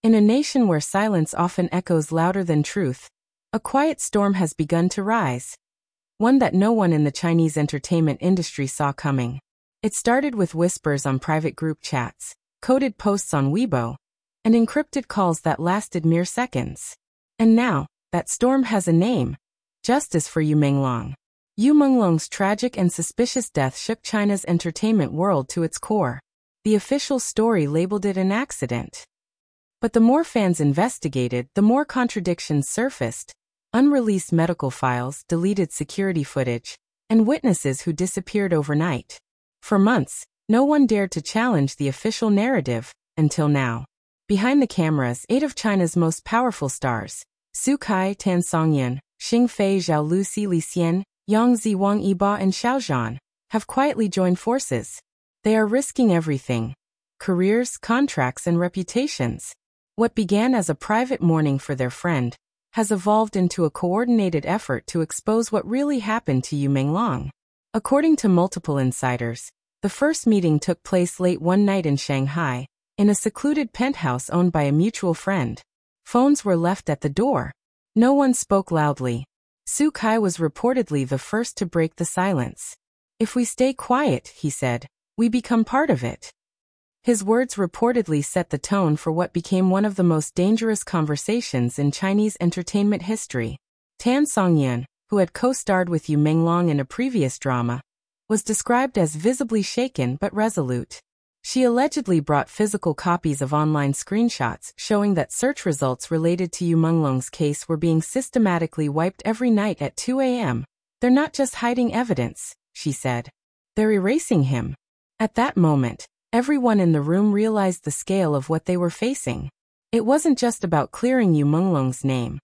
In a nation where silence often echoes louder than truth, a quiet storm has begun to rise. One that no one in the Chinese entertainment industry saw coming. It started with whispers on private group chats, coded posts on Weibo, and encrypted calls that lasted mere seconds. And now, that storm has a name: justice for Menglong. Menglong's tragic and suspicious death shook China's entertainment world to its core. The official story labeled it an accident. But the more fans investigated, the more contradictions surfaced: unreleased medical files, deleted security footage, and witnesses who disappeared overnight. For months, no one dared to challenge the official narrative, until now. Behind the cameras, 8 of China's most powerful stars, Su Kai, Tan Songyan, Xing Fei, Zhao Lusi, Li Xian, Yang Zi, Wang Yiba, and Xiao Zhan, have quietly joined forces. They are risking everything: careers, contracts, and reputations. What began as a private mourning for their friend has evolved into a coordinated effort to expose what really happened to Menglong. According to multiple insiders, the first meeting took place late one night in Shanghai, in a secluded penthouse owned by a mutual friend. Phones were left at the door. No one spoke loudly. Su Kai was reportedly the first to break the silence. "If we stay quiet," he said, "we become part of it." His words reportedly set the tone for what became one of the most dangerous conversations in Chinese entertainment history. Tan Songyan, who had co-starred with Menglong in a previous drama, was described as visibly shaken but resolute. She allegedly brought physical copies of online screenshots showing that search results related to Menglong's case were being systematically wiped every night at 2 a.m. "They're not just hiding evidence," she said. "They're erasing him." At that moment, everyone in the room realized the scale of what they were facing. It wasn't just about clearing Menglong's name.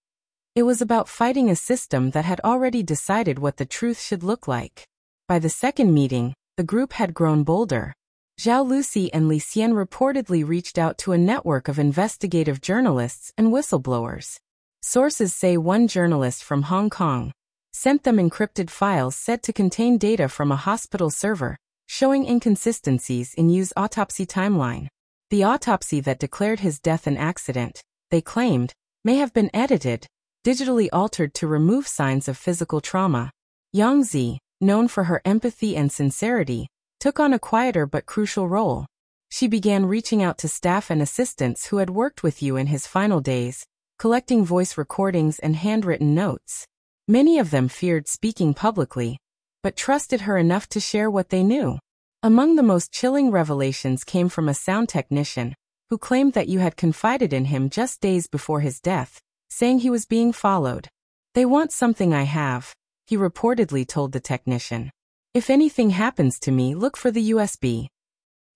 It was about fighting a system that had already decided what the truth should look like. By the second meeting, the group had grown bolder. Zhao Lusi and Li Xian reportedly reached out to a network of investigative journalists and whistleblowers. Sources say one journalist from Hong Kong sent them encrypted files said to contain data from a hospital server, showing inconsistencies in Yu's autopsy timeline. The autopsy that declared his death an accident, they claimed, may have been edited, digitally altered to remove signs of physical trauma. Yang Zi, known for her empathy and sincerity, took on a quieter but crucial role. She began reaching out to staff and assistants who had worked with Yu in his final days, collecting voice recordings and handwritten notes. Many of them feared speaking publicly, but trusted her enough to share what they knew. Among the most chilling revelations came from a sound technician, who claimed that Yu had confided in him just days before his death, saying he was being followed. "They want something I have," he reportedly told the technician. "If anything happens to me, look for the USB."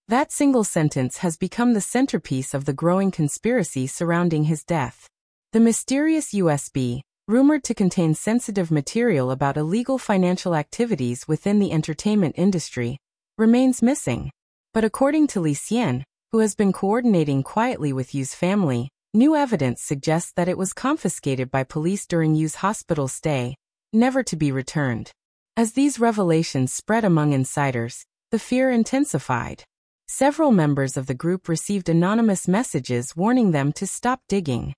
That single sentence has become the centerpiece of the growing conspiracy surrounding his death. The mysterious USB, rumored to contain sensitive material about illegal financial activities within the entertainment industry, remains missing. But according to Li Xian, who has been coordinating quietly with Yu's family, new evidence suggests that it was confiscated by police during Yu's hospital stay, never to be returned. As these revelations spread among insiders, the fear intensified. Several members of the group received anonymous messages warning them to stop digging.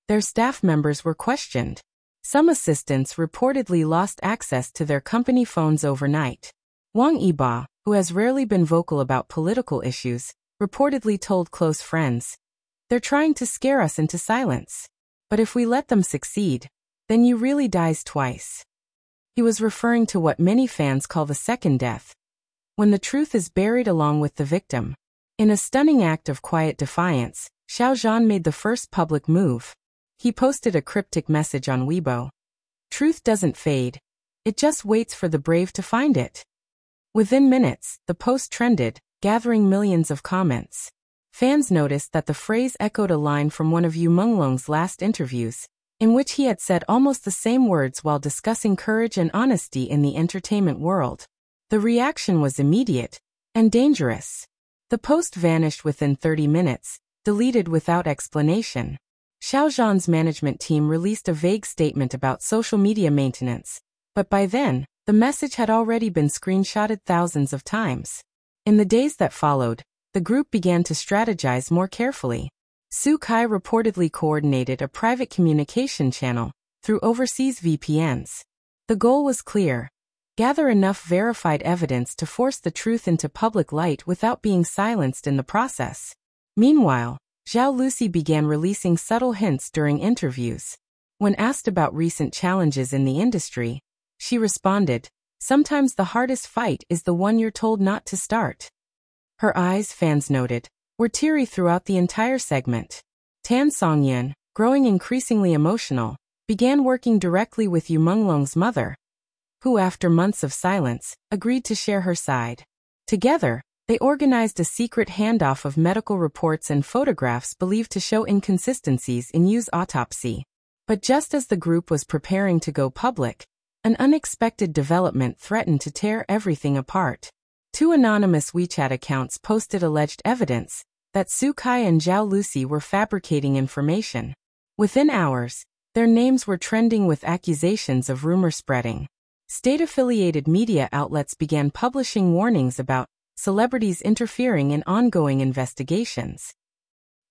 Their staff members were questioned. Some assistants reportedly lost access to their company phones overnight. Wang Yiba, who has rarely been vocal about political issues, reportedly told close friends, "They're trying to scare us into silence. But if we let them succeed, then Yu really dies twice." He was referring to what many fans call the second death, when the truth is buried along with the victim. In a stunning act of quiet defiance, Xiao Zhan made the first public move. He posted a cryptic message on Weibo. "Truth doesn't fade. It just waits for the brave to find it." Within minutes, the post trended, gathering millions of comments. Fans noticed that the phrase echoed a line from one of Menglong's last interviews, in which he had said almost the same words while discussing courage and honesty in the entertainment world. The reaction was immediate and dangerous. The post vanished within 30 minutes, deleted without explanation. Xiao Zhan's management team released a vague statement about social media maintenance, but by then, the message had already been screenshotted thousands of times. In the days that followed, the group began to strategize more carefully. Su Kai reportedly coordinated a private communication channel through overseas VPNs. The goal was clear: gather enough verified evidence to force the truth into public light without being silenced in the process. Meanwhile, Zhao Lucy began releasing subtle hints during interviews. When asked about recent challenges in the industry, she responded, "Sometimes the hardest fight is the one you're told not to start." Her eyes, fans noted, were teary throughout the entire segment. Tan Songyun, growing increasingly emotional, began working directly with Menglong's mother, who after months of silence, agreed to share her side. Together, they organized a secret handoff of medical reports and photographs believed to show inconsistencies in Yu's autopsy. But just as the group was preparing to go public, an unexpected development threatened to tear everything apart. Two anonymous WeChat accounts posted alleged evidence that Su Kai and Zhao Lucy were fabricating information. Within hours, their names were trending with accusations of rumor spreading. State-affiliated media outlets began publishing warnings about celebrities interfering in ongoing investigations.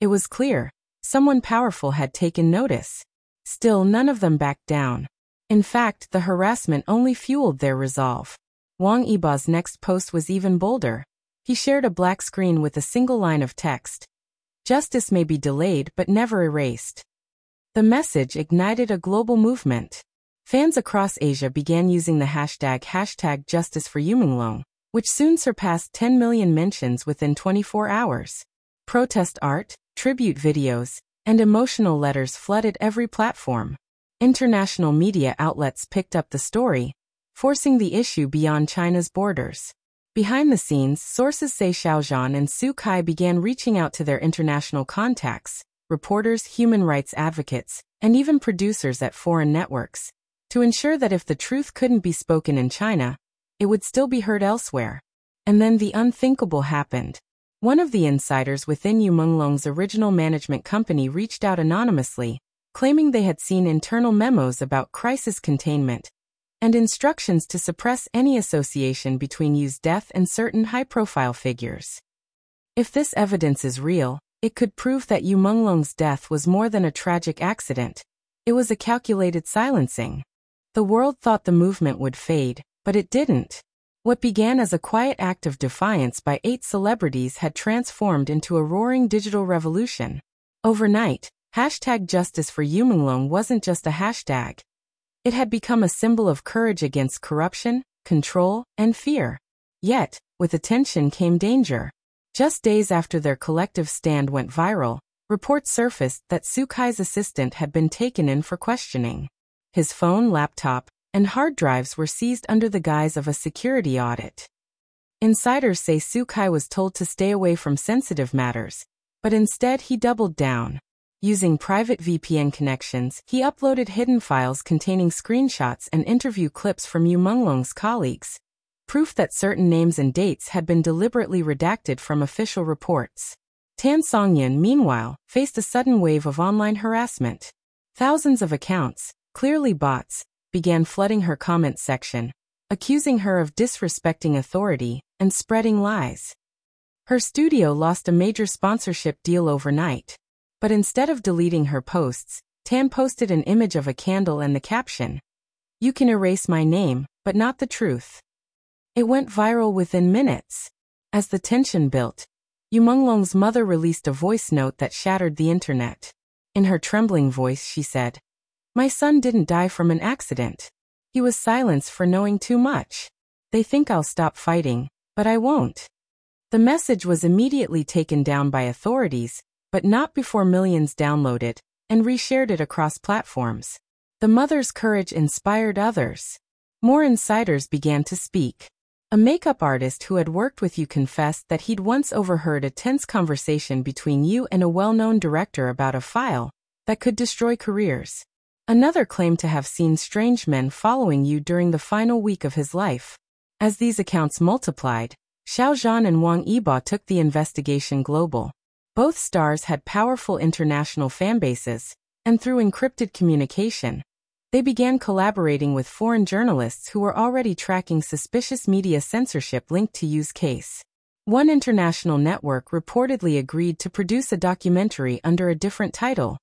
It was clear someone powerful had taken notice. Still, none of them backed down. In fact, the harassment only fueled their resolve. Wang Yiba's next post was even bolder. He shared a black screen with a single line of text: "Justice may be delayed but never erased." The message ignited a global movement. Fans across Asia began using the hashtag Justice for Menglong, which soon surpassed 10 million mentions within 24 hours. Protest art, tribute videos, and emotional letters flooded every platform. International media outlets picked up the story, forcing the issue beyond China's borders. Behind the scenes, sources say Xiaozhan and Su Kai began reaching out to their international contacts, reporters, human rights advocates, and even producers at foreign networks, to ensure that if the truth couldn't be spoken in China, it would still be heard elsewhere. And then the unthinkable happened. One of the insiders within Menglong's original management company reached out anonymously, claiming they had seen internal memos about crisis containment and instructions to suppress any association between Yu's death and certain high-profile figures. If this evidence is real, it could prove that Menglong's death was more than a tragic accident. It was a calculated silencing. The world thought the movement would fade, but it didn't. What began as a quiet act of defiance by 8 celebrities had transformed into a roaring digital revolution. Overnight, #Justice for Menglong wasn't just a hashtag. It had become a symbol of courage against corruption, control, and fear. Yet, with attention came danger. Just days after their collective stand went viral, reports surfaced that Su Kai's assistant had been taken in for questioning. His phone, laptop, and hard drives were seized under the guise of a security audit. Insiders say Su Kai was told to stay away from sensitive matters, but instead he doubled down. Using private VPN connections, he uploaded hidden files containing screenshots and interview clips from Menglong's colleagues, proof that certain names and dates had been deliberately redacted from official reports. Tan Songyun, meanwhile, faced a sudden wave of online harassment. Thousands of accounts, clearly bots, began flooding her comment section, accusing her of disrespecting authority and spreading lies. Her studio lost a major sponsorship deal overnight. But instead of deleting her posts, Tan posted an image of a candle and the caption, "You can erase my name, but not the truth." It went viral within minutes. As the tension built, Menglong's mother released a voice note that shattered the internet. In her trembling voice she said, "My son didn't die from an accident. He was silenced for knowing too much. They think I'll stop fighting, but I won't." The message was immediately taken down by authorities, but not before millions downloaded and reshared it across platforms. The mother's courage inspired others. More insiders began to speak. A makeup artist who had worked with Yu confessed that he'd once overheard a tense conversation between Yu and a well-known director about a file that could destroy careers. Another claimed to have seen strange men following Yu during the final week of his life. As these accounts multiplied, Xiaozhan and Wang Yiba took the investigation global. Both stars had powerful international fanbases, and through encrypted communication, they began collaborating with foreign journalists who were already tracking suspicious media censorship linked to Yu's case. One international network reportedly agreed to produce a documentary under a different title,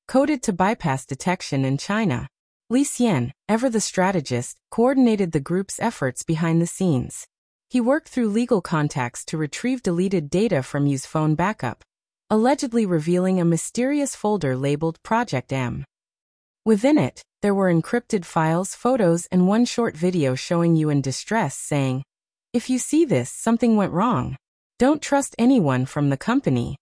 coded to bypass detection in China. Li Xian, ever the strategist, coordinated the group's efforts behind the scenes. He worked through legal contacts to retrieve deleted data from Yu's phone backup, allegedly revealing a mysterious folder labeled Project M. Within it, there were encrypted files, photos, and one short video showing Yu in distress saying, "If you see this, something went wrong. Don't trust anyone from the company."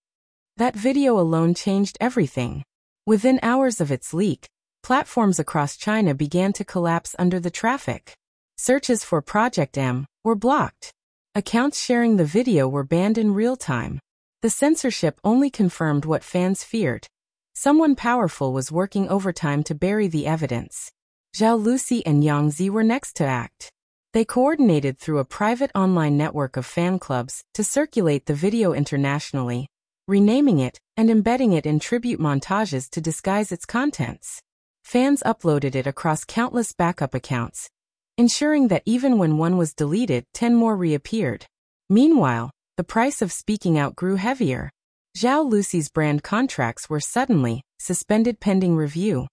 That video alone changed everything. Within hours of its leak, platforms across China began to collapse under the traffic. Searches for Project M were blocked. Accounts sharing the video were banned in real time. The censorship only confirmed what fans feared. Someone powerful was working overtime to bury the evidence. Zhao Lucy and Yang Zi were next to act. They coordinated through a private online network of fan clubs to circulate the video internationally, renaming it and embedding it in tribute montages to disguise its contents. Fans uploaded it across countless backup accounts, ensuring that even when one was deleted, 10 more reappeared. Meanwhile, the price of speaking out grew heavier. Zhao Lucy's brand contracts were suddenly suspended pending review.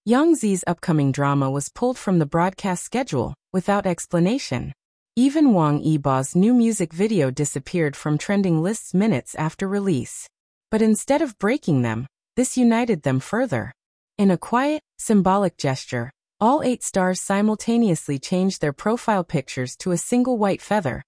Yang Zi's upcoming drama was pulled from the broadcast schedule without explanation. Even Wang Yibao's new music video disappeared from trending lists minutes after release. But instead of breaking them, this united them further. In a quiet, symbolic gesture, all 8 stars simultaneously changed their profile pictures to a single white feather.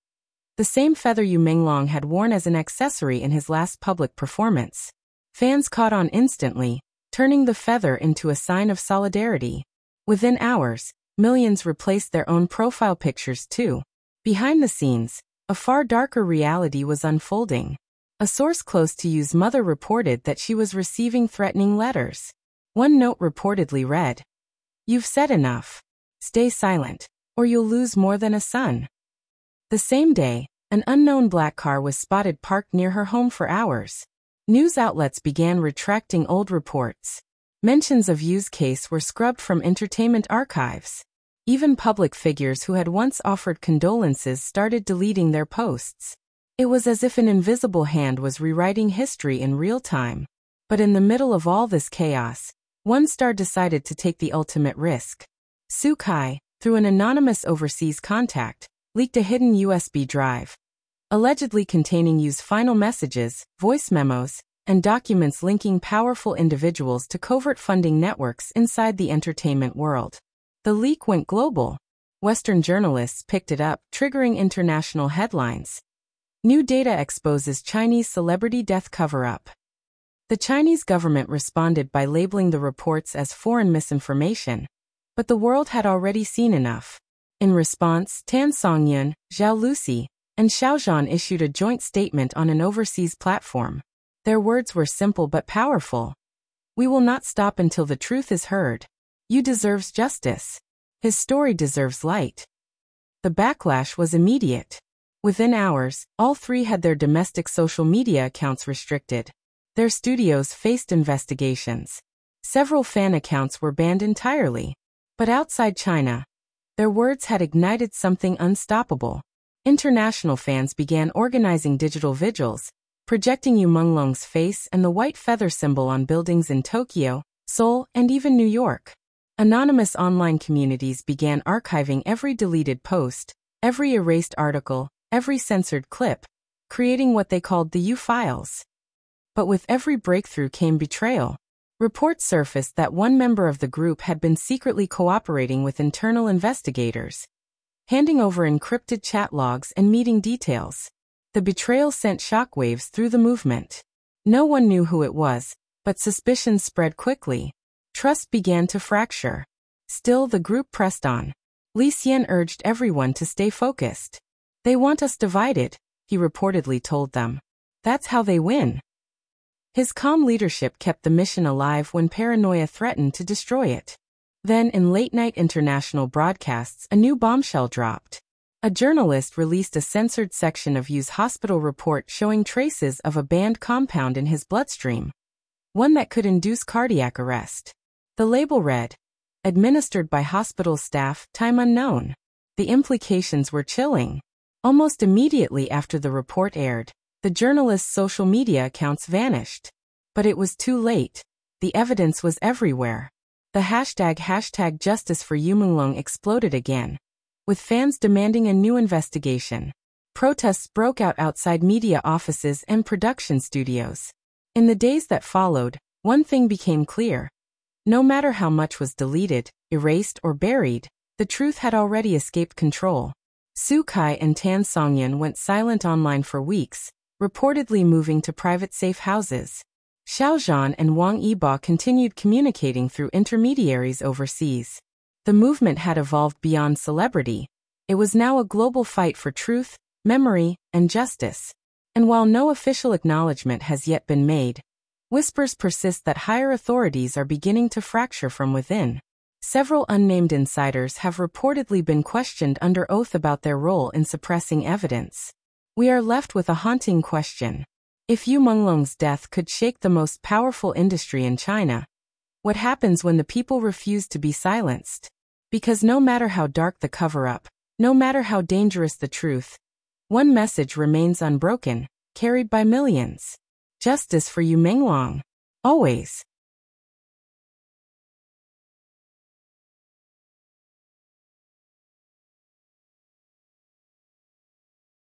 The same feather Menglong had worn as an accessory in his last public performance. Fans caught on instantly, turning the feather into a sign of solidarity. Within hours, millions replaced their own profile pictures too. Behind the scenes, a far darker reality was unfolding. A source close to Yu's mother reported that she was receiving threatening letters. One note reportedly read, "You've said enough. Stay silent, or you'll lose more than a son." The same day, an unknown black car was spotted parked near her home for hours. News outlets began retracting old reports. Mentions of Yu's case were scrubbed from entertainment archives. Even public figures who had once offered condolences started deleting their posts. It was as if an invisible hand was rewriting history in real time. But in the middle of all this chaos, one star decided to take the ultimate risk. Su Kai, through an anonymous overseas contact, leaked a hidden USB drive, allegedly containing Yu's final messages, voice memos, and documents linking powerful individuals to covert funding networks inside the entertainment world. The leak went global. Western journalists picked it up, triggering international headlines. New data exposes Chinese celebrity death cover-up. The Chinese government responded by labeling the reports as foreign misinformation, but the world had already seen enough. In response, Tan Songyun, Zhao Lucy, and Xiao Zhan issued a joint statement on an overseas platform. Their words were simple but powerful. "We will not stop until the truth is heard. Yu deserves justice. His story deserves light." The backlash was immediate. Within hours, all 3 had their domestic social media accounts restricted. Their studios faced investigations. Several fan accounts were banned entirely. But outside China, their words had ignited something unstoppable. International fans began organizing digital vigils, projecting Menglong's face and the white feather symbol on buildings in Tokyo, Seoul, and even New York. Anonymous online communities began archiving every deleted post, every erased article, every censored clip, creating what they called the Yu files. But with every breakthrough came betrayal. Reports surfaced that one member of the group had been secretly cooperating with internal investigators, handing over encrypted chat logs and meeting details. The betrayal sent shockwaves through the movement. No one knew who it was, but suspicions spread quickly. Trust began to fracture. Still, the group pressed on. Li Xian urged everyone to stay focused. "They want us divided," he reportedly told them. "That's how they win." His calm leadership kept the mission alive when paranoia threatened to destroy it. Then, in late-night international broadcasts, a new bombshell dropped. A journalist released a censored section of Yu's hospital report showing traces of a banned compound in his bloodstream, one that could induce cardiac arrest. The label read, "Administered by hospital staff, time unknown." The implications were chilling. Almost immediately after the report aired, the journalist's social media accounts vanished. But it was too late. The evidence was everywhere. The hashtag Justice for Menglong exploded again, with fans demanding a new investigation. Protests broke out outside media offices and production studios. In the days that followed, one thing became clear. No matter how much was deleted, erased, or buried, the truth had already escaped control. Su Kai and Tan Songyan went silent online for weeks, reportedly moving to private safe houses. Xiao Zhan and Wang Yibo continued communicating through intermediaries overseas. The movement had evolved beyond celebrity. It was now a global fight for truth, memory, and justice. And while no official acknowledgement has yet been made, whispers persist that higher authorities are beginning to fracture from within. Several unnamed insiders have reportedly been questioned under oath about their role in suppressing evidence. We are left with a haunting question. If Menglong's death could shake the most powerful industry in China, what happens when the people refuse to be silenced? Because no matter how dark the cover-up, no matter how dangerous the truth, one message remains unbroken, carried by millions. Justice for Menglong. Always.